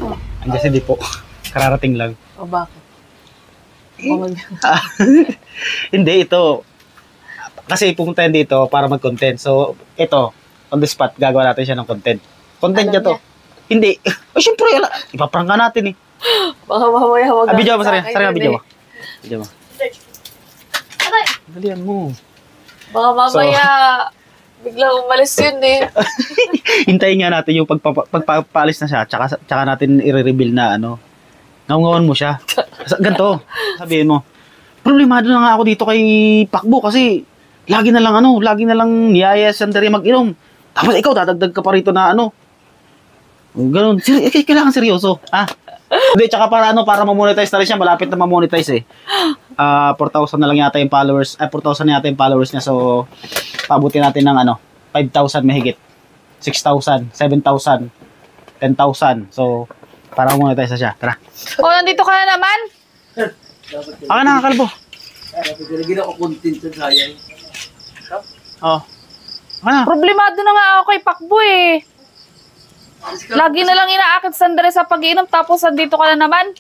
Oh. Andiyan si Dipo. Kararating lang. O bakit? Hindi, ito. Kasi pumunta yan dito para mag-content. So, ito, on the spot, gagawa natin siya ng content. Content Alam niya to. niya? Hindi. Oh, syempre, ipaprank ka natin eh. Baka mamaya wag Video mo, sa sarili. akin Sarili, yun video eh. mo. Video mo. Dalian mo. Baka mamaya biglang umalis yun eh. Hintayin nga natin yung pagpapaalis na siya, tsaka natin i-reveal na ngaw-ngawan mo siya. Ganito, sabihin mo, problemado na nga ako dito kay Pakbo kasi lagi na lang niyaya si Sandari mag-inom. Tapos ikaw, dadagdag ka pa rito na ganun. Kailangan seryoso. Hindi, tsaka para ma-monetize na rin siya, malapit na ma-monetize eh. 4,000 na lang yata yung followers, 4,000 na yata yung followers niya, so paabutin natin ng 5,000 mahigit, 6,000, 7,000, 10,000, so para ma-monetize na siya. Tara. O, nandito ka na naman? Aka na, kalbo. Pinagin ako content sa sayang. Oh. Aka na. Problemado na nga ako kay Pakbo eh. Lagi na lang inaakit sa Andres sa pag-iinom tapos nandito ka na naman.